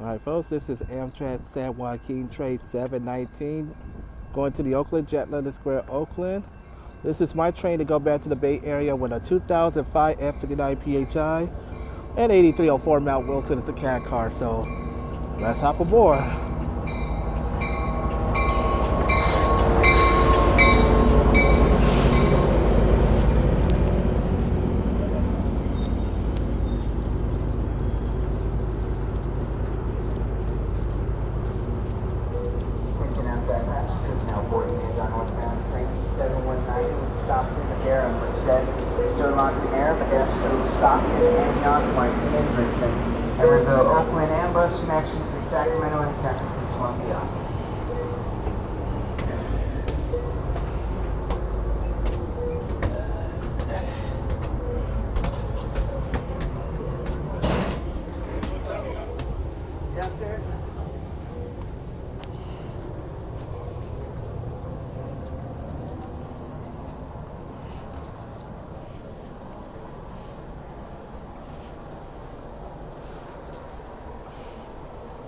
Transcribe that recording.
All right, folks, this is Amtrak San Joaquin Train 719 going to the Oakland Jetliner Square, Oakland. This is my train to go back to the Bay Area with a 2005 F59 PHI and 8304 Mount Wilson is the cat car. So let's hop aboard. Amtrak passengers now boarding the northbound train 719 with stops in Madera, Merced, Joaquin, Modesto, Stockton, Antioch, Martinez, Richmond, Emeryville, Oakland, and bus connections to Sacramento and Texas to Columbia.